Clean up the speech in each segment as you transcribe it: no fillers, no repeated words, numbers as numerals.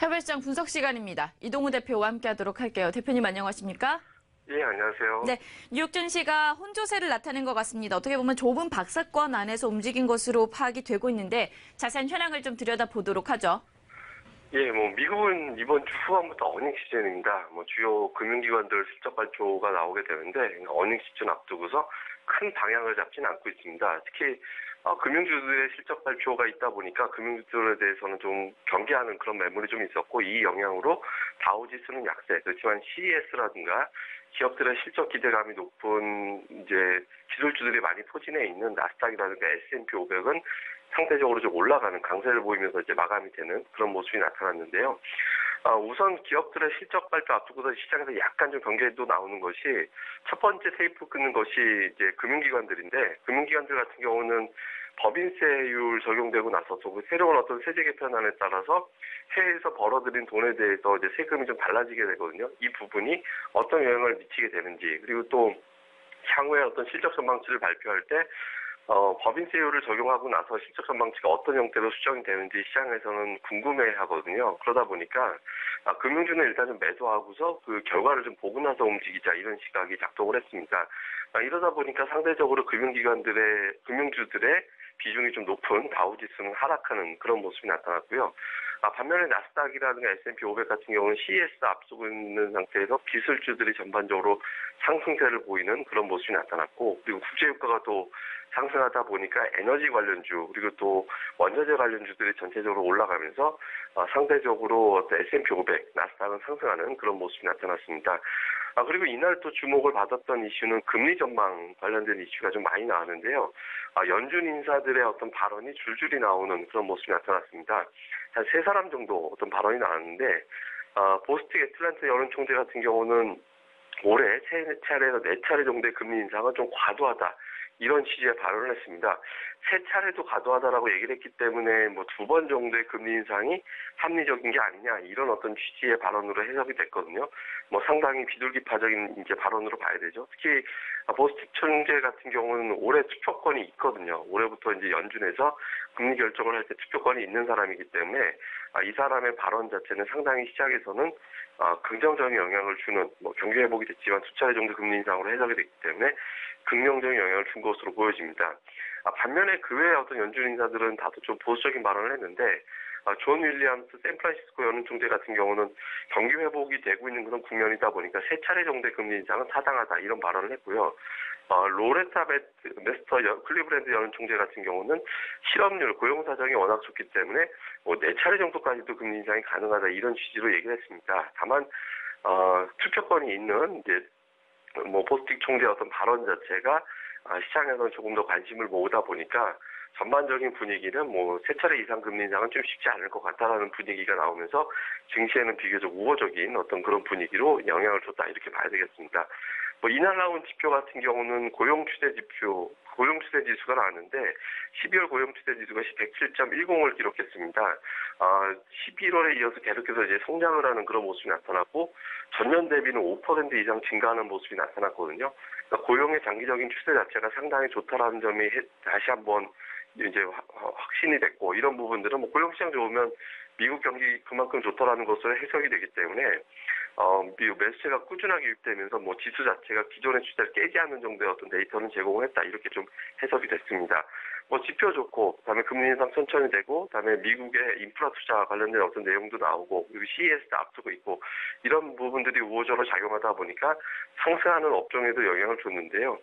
해외시장 분석 시간입니다. 이동우 대표와 함께하도록 할게요. 대표님 안녕하십니까? 예, 안녕하세요. 네, 뉴욕 증시가 혼조세를 나타낸 것 같습니다. 어떻게 보면 좁은 박사권 안에서 움직인 것으로 파악이 되고 있는데 자세한 현황을 좀 들여다보도록 하죠. 예, 미국은 이번 주 후반부터 어닝 시즌입니다. 주요 금융기관들 실적 발표가 나오게 되는데 어닝 시즌 앞두고서 큰 방향을 잡지는 않고 있습니다. 특히 금융주들의 실적 발표가 있다 보니까 금융주들에 대해서는 좀 경계하는 그런 매물이 좀 있었고, 이 영향으로 다우지수는 약세. 그렇지만 CES라든가 기업들의 실적 기대감이 높은 이제 기술주들이 많이 포진해 있는 나스닥이라든가 S&P 500은 상대적으로 좀 올라가는 강세를 보이면서 이제 마감이 되는 그런 모습이 나타났는데요. 우선 기업들의 실적 발표 앞두고서 시장에서 약간 좀 경계도 나오는 것이, 첫 번째 테이프 끊는 것이 이제 금융기관들인데, 금융기관들 같은 경우는 법인세율 적용되고 나서서 새로운 어떤 세제 개편안에 따라서 해외에서 벌어들인 돈에 대해서 이제 세금이 좀 달라지게 되거든요. 이 부분이 어떤 영향을 미치게 되는지, 그리고 또 향후에 어떤 실적 전망치를 발표할 때 법인세율을 적용하고 나서 실적 전망치가 어떤 형태로 수정이 되는지 시장에서는 궁금해하거든요. 그러다 보니까 금융주는 일단 좀 매도하고서 그 결과를 좀 보고 나서 움직이자, 이런 시각이 작동을 했습니다. 이러다 보니까 상대적으로 금융주들의 비중이 좀 높은 다우지수는 하락하는 그런 모습이 나타났고요. 반면에 나스닥이라든가 S&P 500 같은 경우는 CES 앞서고 있는 상태에서 기술주들이 전반적으로 상승세를 보이는 그런 모습이 나타났고, 그리고 국제유가가 또 상승하다 보니까 에너지 관련주, 그리고 또 원자재 관련주들이 전체적으로 올라가면서 상대적으로 S&P 500, 나스닥은 상승하는 그런 모습이 나타났습니다. 그리고 이날 또 주목을 받았던 이슈는 금리 전망 관련된 이슈가 좀 많이 나왔는데요. 연준 인사들의 어떤 발언이 줄줄이 나오는 그런 모습이 나타났습니다. 한 3사람 정도 어떤 발언이 나왔는데, 보스틱 애틀랜타 여론 총재 같은 경우는 올해 3차례에서 4차례 정도의 금리 인상은 좀 과도하다, 이런 취지의 발언을 했습니다. 3차례도 과도하다라고 얘기를 했기 때문에 2번 정도의 금리 인상이 합리적인 게 아니냐, 이런 어떤 취지의 발언으로 해석이 됐거든요. 상당히 비둘기파적인 이제 발언으로 봐야 되죠. 특히 보스틱 총재 같은 경우는 올해 투표권이 있거든요. 올해부터 이제 연준에서 금리 결정을 할 때 투표권이 있는 사람이기 때문에 이 사람의 발언 자체는 상당히 시장에서는 긍정적인 영향을 주는, 경기 회복이 됐지만 2차례 정도 금리 인상으로 해석이 됐기 때문에 긍정적인 영향을 준 것으로 보여집니다. 반면에 그 외의 어떤 연준 인사들은 다소 좀 보수적인 발언을 했는데, 존 윌리엄스 샌프란시스코 연준 총재 같은 경우는 경기 회복이 되고 있는 그런 국면이다 보니까 3차례 정도의 금리 인상은 타당하다, 이런 발언을 했고요. 로레타 메스터 클리브랜드 연준 총재 같은 경우는 실업률, 고용 사정이 워낙 좋기 때문에 4차례 정도까지도 금리 인상이 가능하다, 이런 취지로 얘기를 했습니다. 다만 투표권이 있는 이제 보스틱 총재의 어떤 발언 자체가 시장에서는 조금 더 관심을 모으다 보니까 전반적인 분위기는 3차례 이상 금리 인상은 좀 쉽지 않을 것 같다라는 분위기가 나오면서 증시에는 비교적 우호적인 어떤 그런 분위기로 영향을 줬다, 이렇게 봐야 되겠습니다. 이날 나온 지표 같은 경우는 고용 추세 지수가 나왔는데 12월 고용 추세 지수가 107.10을 기록했습니다. 11월에 이어서 계속해서 이제 성장을 하는 그런 모습이 나타났고, 전년 대비는 5% 이상 증가하는 모습이 나타났거든요. 그러니까 고용의 장기적인 추세 자체가 상당히 좋다라는 점이 다시 한번 이제 확신이 됐고, 이런 부분들은 고용 시장 좋으면 미국 경기 그만큼 좋다라는 것으로 해석이 되기 때문에 미국 매수세가 꾸준하게 유입되면서 지수 자체가 기존의 추세를 깨지 않는 정도의 어떤 데이터는 제공을 했다, 이렇게 좀 해석이 됐습니다. 지표 좋고, 그다음에 금리 인상 천천히 되고, 그다음에 미국의 인프라 투자 관련된 어떤 내용도 나오고, 그리고 CES도 앞두고 있고, 이런 부분들이 우호적으로 작용하다 보니까 상승하는 업종에도 영향을 줬는데요.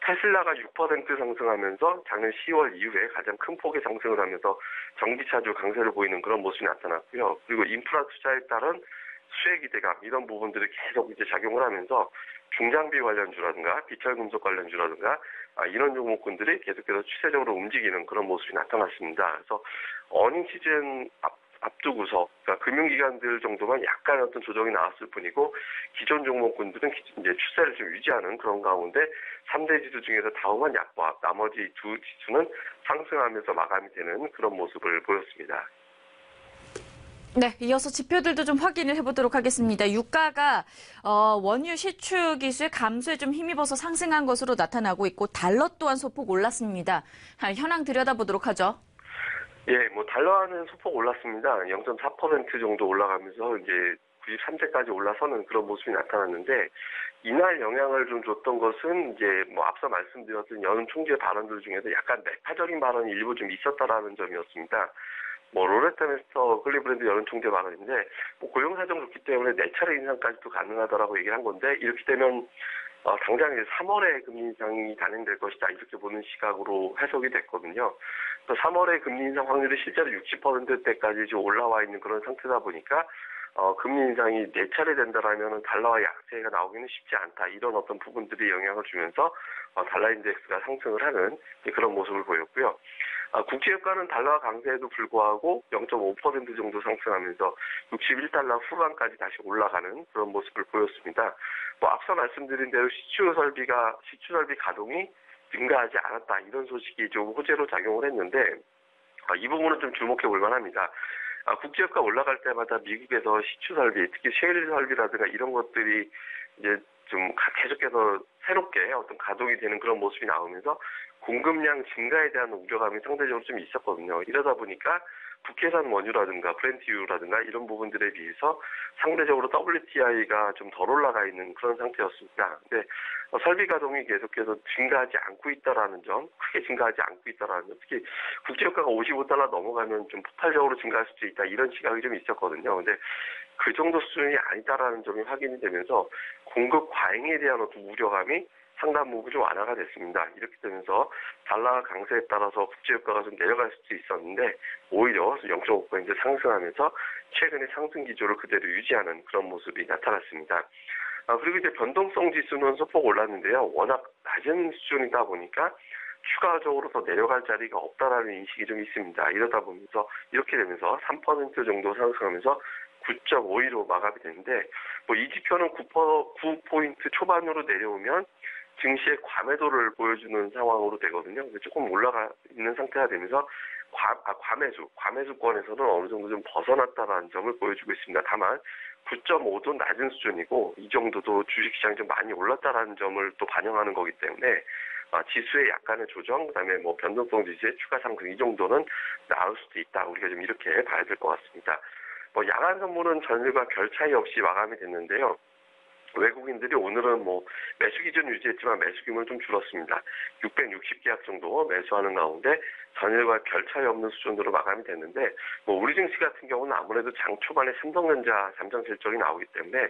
테슬라가 6% 상승하면서 작년 10월 이후에 가장 큰 폭의 상승을 하면서 전기차주 강세를 보이는 그런 모습이 나타났고요. 그리고 인프라 투자에 따른 수혜 기대감, 이런 부분들이 계속 이제 작용을 하면서 중장비 관련주라든가 비철금속 관련주라든가 이런 종목군들이 계속해서 추세적으로 움직이는 그런 모습이 나타났습니다. 그래서 어닝 시즌 앞두고서 그러니까 금융기관들 정도만 약간 어떤 조정이 나왔을 뿐이고, 기존 종목군들은 이제 추세를 좀 유지하는 그런 가운데 3대 지수 중에서 다우만 약보합, 나머지 2 지수는 상승하면서 마감이 되는 그런 모습을 보였습니다. 네, 이어서 지표들도 좀 확인을 해보도록 하겠습니다. 유가가 원유 시추 기수의 감소에 좀 힘입어서 상승한 것으로 나타나고 있고, 달러 또한 소폭 올랐습니다. 현황 들여다보도록 하죠. 예, 뭐 달러화는 소폭 올랐습니다. 0.4% 정도 올라가면서 이제 93세까지 올라서는 그런 모습이 나타났는데, 이날 영향을 좀 줬던 것은 이제 뭐 앞서 말씀드렸던 연 총재 발언들 중에서 약간 매파적인 발언이 일부 좀 있었다라는 점이었습니다. 뭐 로레타 메스터 클리브랜드 여론 총재 발언인데, 뭐 고용 사정 좋기 때문에 4차례 인상까지도 가능하다라고 얘기를 한 건데, 이렇게 되면 당장 이제 3월에 금리 인상이 단행될 것이다, 이렇게 보는 시각으로 해석이 됐거든요. 또 3월에 금리 인상 확률이 실제로 60%대까지 좀 올라와 있는 그런 상태다 보니까 금리 인상이 4차례 된다라면 달러화 약세가 나오기는 쉽지 않다, 이런 어떤 부분들이 영향을 주면서 달러 인덱스가 상승을 하는 그런 모습을 보였고요. 국제유가는 달러 강세에도 불구하고 0.5% 정도 상승하면서 61달러 후반까지 다시 올라가는 그런 모습을 보였습니다. 뭐 앞서 말씀드린 대로 시추 설비 가동이 증가하지 않았다, 이런 소식이 좀 호재로 작용을 했는데, 이 부분은 좀 주목해 볼 만합니다. 국제유가 올라갈 때마다 미국에서 시추 설비, 특히 셰일 설비라든가 이런 것들이 이제 좀 계속해서 새롭게 어떤 가동이 되는 그런 모습이 나오면서 공급량 증가에 대한 우려감이 상대적으로 좀 있었거든요. 이러다 보니까 국내산 원유라든가 브렌트유라든가 이런 부분들에 비해서 상대적으로 WTI가 좀 덜 올라가 있는 그런 상태였습니다. 근데 설비 가동이 계속해서 증가하지 않고 있다라는 점, 크게 증가하지 않고 있다라는 점, 특히 국제유가가 55달러 넘어가면 좀 폭발적으로 증가할 수도 있다, 이런 시각이 좀 있었거든요. 근데 그 정도 수준이 아니다라는 점이 확인이 되면서 공급 과잉에 대한 어떤 우려감이 상당 부분 좀 완화가 됐습니다. 이렇게 되면서 달러 강세에 따라서 국제유가가 좀 내려갈 수도 있었는데, 오히려 0.5% 상승하면서 최근의 상승 기조를 그대로 유지하는 그런 모습이 나타났습니다. 그리고 이제 변동성 지수는 소폭 올랐는데요. 워낙 낮은 수준이다 보니까 추가적으로 더 내려갈 자리가 없다라는 인식이 좀 있습니다. 이렇게 되면서 3% 정도 상승하면서 9.52로 마감이 되는데, 뭐 이 지표는 9포인트 초반으로 내려오면 증시의 과매도를 보여주는 상황으로 되거든요. 조금 올라가 있는 상태가 되면서 과매수권에서는 어느 정도 좀 벗어났다는 점을 보여주고 있습니다. 다만 9.5도 낮은 수준이고, 이 정도도 주식시장이 좀 많이 올랐다는 점을 또 반영하는 거기 때문에 지수의 약간의 조정, 그다음에 뭐 변동성 지수의 추가 상승, 이 정도는 나올 수도 있다, 우리가 좀 이렇게 봐야 될 것 같습니다. 뭐 야간 선물은 전일과 별 차이 없이 마감이 됐는데요. 외국인들이 오늘은 뭐 매수 기준 유지했지만 매수 규모는 좀 줄었습니다. 660계약 정도 매수하는 가운데 전일과 별 차이 없는 수준으로 마감이 됐는데, 뭐 우리 증시 같은 경우는 아무래도 장 초반에 삼성전자 잠정 실적이 나오기 때문에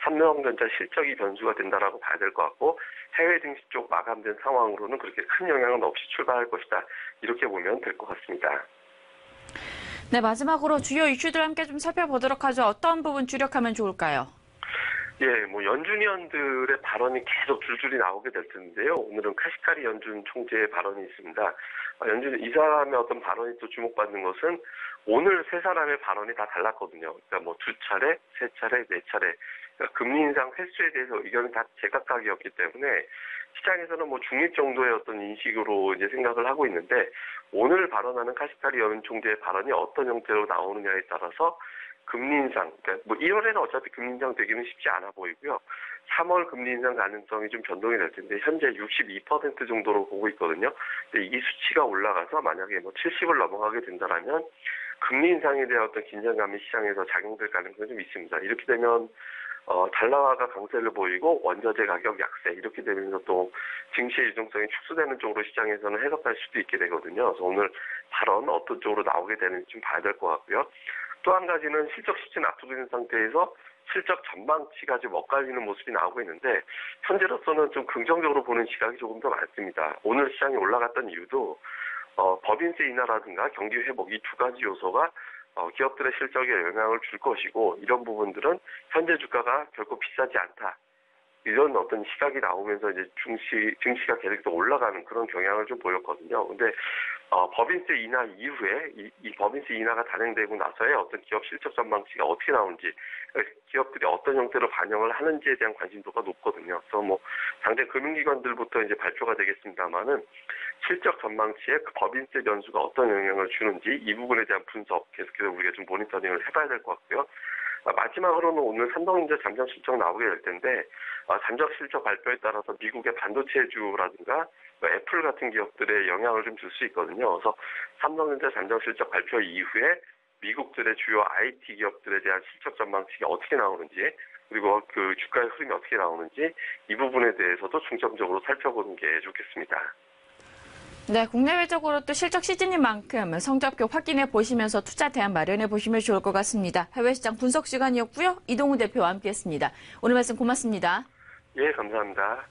삼성전자 실적이 변수가 된다라고 봐야 될 것 같고, 해외 증시 쪽 마감된 상황으로는 그렇게 큰 영향은 없이 출발할 것이다, 이렇게 보면 될 것 같습니다. 네, 마지막으로 주요 이슈들 함께 좀 살펴보도록 하죠. 어떤 부분 주력하면 좋을까요? 예, 뭐 연준위원들의 발언이 계속 줄줄이 나오게 될 텐데요. 오늘은 카시카리 연준 총재의 발언이 있습니다. 이 사람의 어떤 발언이 또 주목받는 것은 오늘 세 사람의 발언이 다 달랐거든요. 그러니까 뭐 2차례, 3차례, 4차례. 그러니까 금리 인상 횟수에 대해서 의견이 다 제각각이었기 때문에 시장에서는 뭐 중립 정도의 어떤 인식으로 이제 생각을 하고 있는데, 오늘 발언하는 카시카리 연준 총재의 발언이 어떤 형태로 나오느냐에 따라서 금리 인상, 그러니까 뭐 1월에는 어차피 금리 인상 되기는 쉽지 않아 보이고요. 3월 금리 인상 가능성이 좀 변동이 될 텐데, 현재 62% 정도로 보고 있거든요. 근데 이 수치가 올라가서 만약에 뭐 70을 넘어가게 된다라면 금리 인상에 대한 어떤 긴장감이 시장에서 작용될 가능성이 좀 있습니다. 이렇게 되면 달러화가 강세를 보이고 원자재 가격 약세, 이렇게 되면서 또 증시의 유동성이 축소되는 쪽으로 시장에서는 해석할 수도 있게 되거든요. 그래서 오늘 발언 어떤 쪽으로 나오게 되는지 좀 봐야 될 것 같고요. 또 한 가지는 실적 시즌 앞두고 있는 상태에서 실적 전망치가 좀 엇갈리는 모습이 나오고 있는데, 현재로서는 좀 긍정적으로 보는 시각이 조금 더 많습니다. 오늘 시장이 올라갔던 이유도 법인세 인하라든가 경기 회복, 이 두 가지 요소가 기업들의 실적에 영향을 줄 것이고, 이런 부분들은 현재 주가가 결코 비싸지 않다, 이런 어떤 시각이 나오면서 이제 증시가 계속 올라가는 그런 경향을 좀 보였거든요. 근데 법인세 인하 이후에 이 법인세 인하가 단행되고 나서의 어떤 기업 실적 전망치가 어떻게 나오는지, 기업들이 어떤 형태로 반영을 하는지에 대한 관심도가 높거든요. 그래서 뭐 당장 금융기관들부터 이제 발표가 되겠습니다만은 실적 전망치에 그 법인세 변수가 어떤 영향을 주는지, 이 부분에 대한 분석 계속해서 우리가 좀 모니터링을 해봐야 될 것 같고요. 마지막으로는 오늘 삼성전자 잠정 실적 나오게 될 텐데 잠정 실적 발표에 따라서 미국의 반도체주라든가 애플 같은 기업들에 영향을 좀 줄 수 있거든요. 그래서 삼성전자 잠정 실적 발표 이후에 미국들의 주요 IT 기업들에 대한 실적 전망치가 어떻게 나오는지 그리고 그 주가의 흐름이 어떻게 나오는지 이 부분에 대해서도 중점적으로 살펴보는 게 좋겠습니다. 네, 국내외적으로 또 실적 시즌인 만큼 성적표 확인해 보시면서 투자 대안 마련해 보시면 좋을 것 같습니다. 해외 시장 분석 시간이었고요. 이동우 대표와 함께했습니다. 오늘 말씀 고맙습니다. 예, 감사합니다.